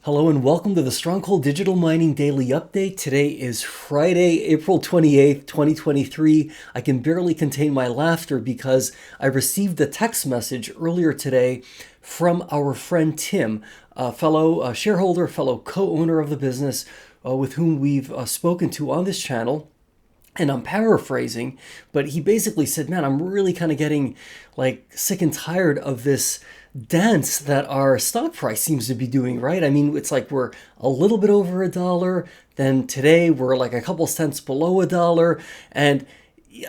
Hello and welcome to the Stronghold Digital Mining Daily Update. Today is Friday, April 28th, 2023. I can barely contain my laughter because I received a text message earlier today from our friend Tim, a fellow shareholder, fellow co-owner of the business with whom we've spoken to on this channel. And I'm paraphrasing, but he basically said, man, I'm really kind of getting like sick and tired of this dance that our stock price seems to be doing, right? I mean, it's like we're a little bit over $1. Then today we're like a couple cents below $1. And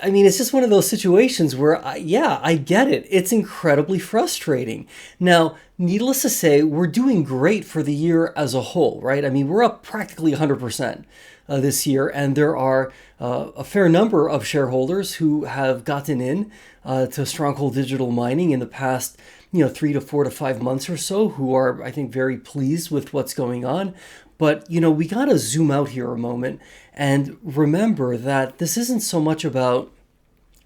I mean, it's just one of those situations where, I get it. It's incredibly frustrating. Now, needless to say, we're doing great for the year as a whole, right? I mean, we're up practically 100% this year, and there are a fair number of shareholders who have gotten in to Stronghold Digital Mining in the past 3 to 4 to 5 months or so, who are, I think, very pleased with what's going on. But, we got to zoom out here a moment and remember that this isn't so much about,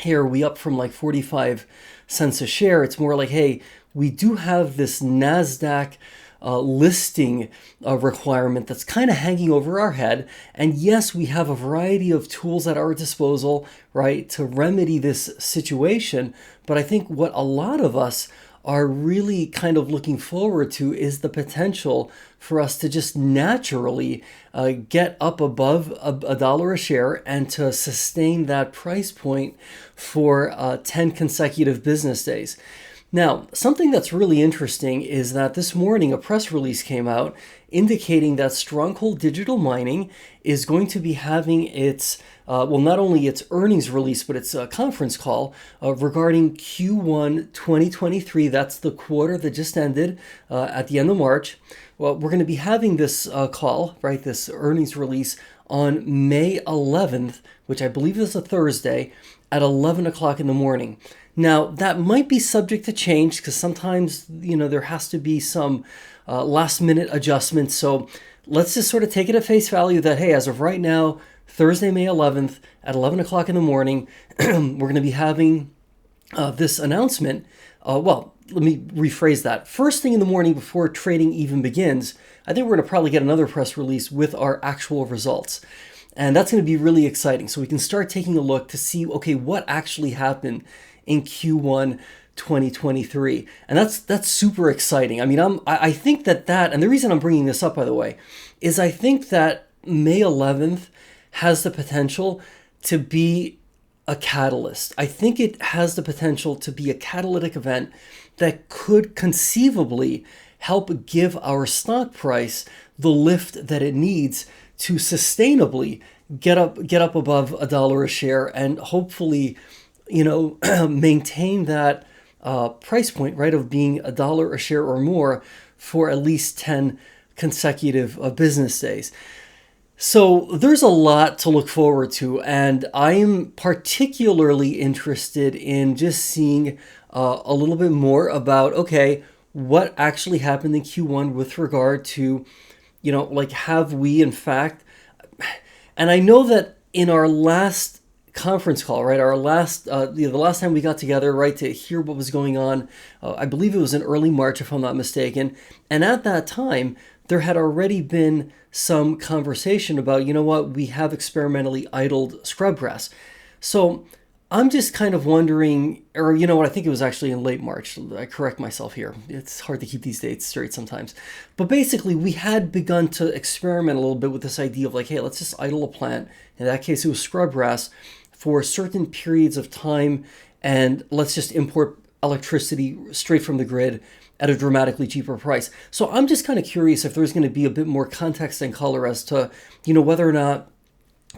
hey, are we up from like 45 cents a share? It's more like, hey, we do have this NASDAQ listing requirement that's kind of hanging over our head. And yes, we have a variety of tools at our disposal, right, to remedy this situation. But I think what a lot of us are really kind of looking forward to is the potential for us to just naturally get up above a dollar a share and to sustain that price point for 10 consecutive business days. Now, something that's really interesting is that this morning a press release came out indicating that Stronghold Digital Mining is going to be having its, not only its earnings release, but its conference call regarding Q1 2023. That's the quarter that just ended at the end of March. Well, we're going to be having this call, right, this earnings release on May 11th, which I believe is a Thursday, at 11 o'clock in the morning. Now, that might be subject to change because sometimes, there has to be some last minute adjustments. So let's just sort of take it at face value that, hey, as of right now, Thursday, May 11th at 11 o'clock in the morning, we're going to be having this announcement. Let me rephrase that. First thing in the morning before trading even begins, I think we're going to probably get another press release with our actual results. And that's going to be really exciting. So we can start taking a look to see, okay, what actually happened in Q1 2023. And that's super exciting. I mean, I think that, and the reason I'm bringing this up, by the way, is I think that May 11th has the potential to be a catalyst. I think it has the potential to be a catalytic event that could conceivably help give our stock price the lift that it needs to sustainably get up above $1 a share and hopefully, maintain that price point, right, of being $1 a share or more for at least 10 consecutive business days. So there's a lot to look forward to, and I am particularly interested in just seeing a little bit more about, okay, what actually happened in Q1 with regard to, have we in fact, and I know that in our last conference call, right, our last, the last time we got together, right, to hear what was going on, I believe it was in early March, if I'm not mistaken, and at that time, there had already been some conversation about, we have experimentally idled scrubgrass. So I'm just kind of wondering, or I think it was actually in late March. I correct myself here. It's hard to keep these dates straight sometimes. But basically, we had begun to experiment a little bit with this idea of like, hey, let's just idle a plant. In that case, it was scrubgrass for certain periods of time, and let's just import electricity straight from the grid at a dramatically cheaper price. So I'm just kind of curious if there's going to be a bit more context and color as to, whether or not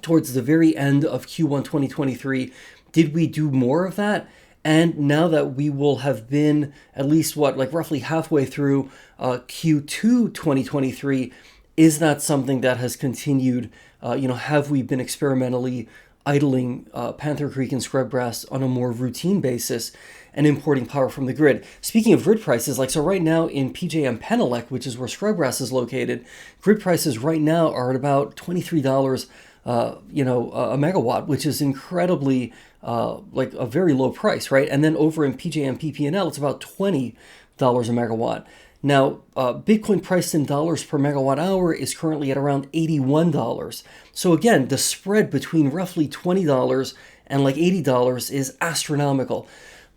towards the very end of Q1 2023, did we do more of that? And now that we will have been at least roughly halfway through Q2 2023, is that something that has continued? Have we been experimentally idling Panther Creek and scrubgrass on a more routine basis and importing power from the grid? Speaking of grid prices, so right now in PJM Penelec, which is where scrubgrass is located, grid prices right now are at about $23 a megawatt, which is incredibly like a very low price, right? And then over in PJM PP&L, it's about $20 a megawatt. Now, Bitcoin priced in dollars per megawatt hour is currently at around $81. So again, the spread between roughly $20 and like $80 is astronomical.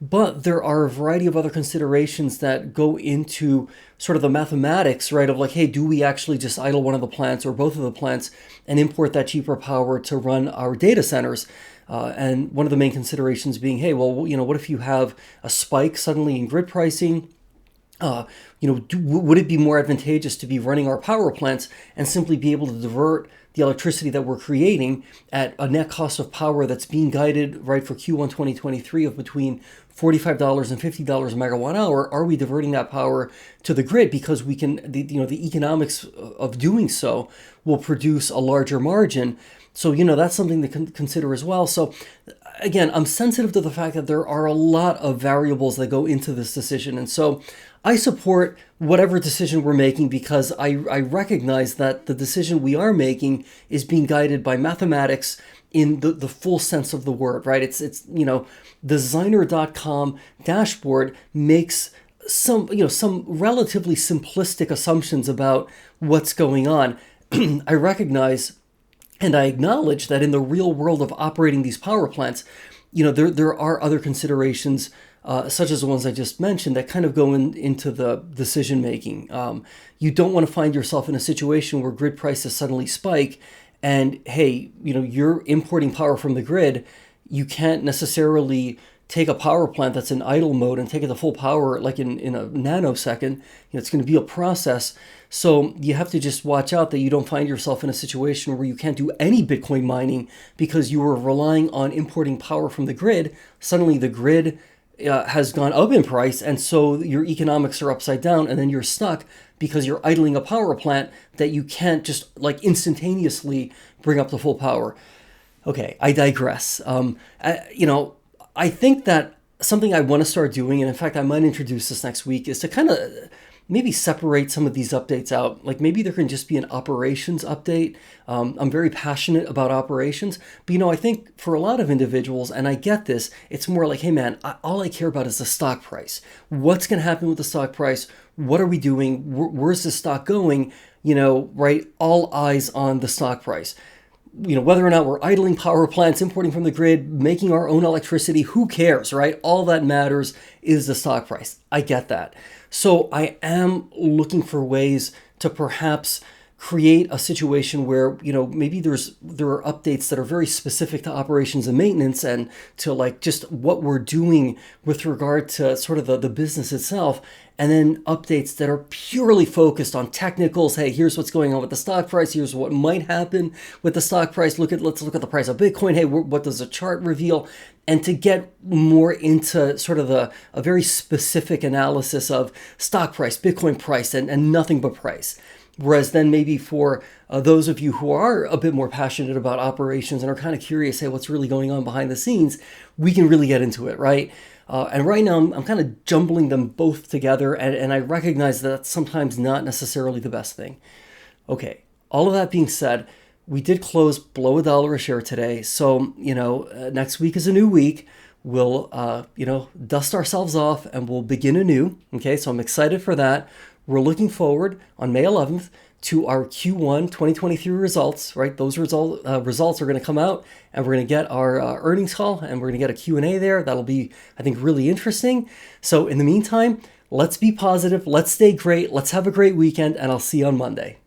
But there are a variety of other considerations that go into sort of the mathematics, right? Of like, hey, do we actually just idle one of the plants or both of the plants and import that cheaper power to run our data centers? And one of the main considerations being, hey, well, what if you have a spike suddenly in grid pricing? Would it be more advantageous to be running our power plants and simply be able to divert the electricity that we're creating at a net cost of power that's being guided right for Q1 2023 of between $45 and $50 a megawatt hour? Are we diverting that power to the grid because we can, the economics of doing so will produce a larger margin? So, that's something to consider as well. So again, I'm sensitive to the fact that there are a lot of variables that go into this decision. And so I support whatever decision we're making because I recognize that the decision we are making is being guided by mathematics in the full sense of the word, right? It's designer.com dashboard makes some relatively simplistic assumptions about what's going on. I recognize and I acknowledge that in the real world of operating these power plants, there are other considerations, such as the ones I just mentioned, that kind of go into the decision making. You don't want to find yourself in a situation where grid prices suddenly spike, and hey, you're importing power from the grid. You can't necessarily take a power plant that's in idle mode and take it to full power like in a nanosecond. It's going to be a process. So you have to just watch out that you don't find yourself in a situation where you can't do any Bitcoin mining because you were relying on importing power from the grid. Suddenly the grid has gone up in price, and so your economics are upside down, and then you're stuck because you're idling a power plant that you can't just like instantaneously bring up to full power. Okay, I digress. I think that something I want to start doing, and in fact I might introduce this next week, is to kind of maybe separate some of these updates out. Like maybe there can just be an operations update. I'm very passionate about operations, but I think for a lot of individuals, and I get this, it's more like, hey man, all I care about is the stock price. What's going to happen with the stock price? What are we doing? Where's the stock going? Right? All eyes on the stock price. Whether or not we're idling power plants, importing from the grid, making our own electricity, who cares, right? All that matters is the stock price. I get that. So I am looking for ways to perhaps create a situation where, maybe there are updates that are very specific to operations and maintenance and to like just what we're doing with regard to sort of the business itself. And then updates that are purely focused on technicals. Hey, here's what's going on with the stock price. Here's what might happen with the stock price. Let's look at the price of Bitcoin. Hey, what does the chart reveal? And to get more into sort of a very specific analysis of stock price, Bitcoin price, and nothing but price. Whereas then maybe for those of you who are a bit more passionate about operations and are kind of curious, hey, what's really going on behind the scenes, we can really get into it, right? And right now, I'm kind of jumbling them both together, and I recognize that that's sometimes not necessarily the best thing. Okay, all of that being said, we did close below $1 a share today, so, next week is a new week. We'll, dust ourselves off and we'll begin anew, okay? So I'm excited for that. We're looking forward on May 11th to our Q1 2023 results, right? Those results are going to come out, and we're going to get our earnings call, and we're going to get a Q&A there. That'll be, I think, really interesting. So in the meantime, let's be positive. Let's stay great. Let's have a great weekend, and I'll see you on Monday.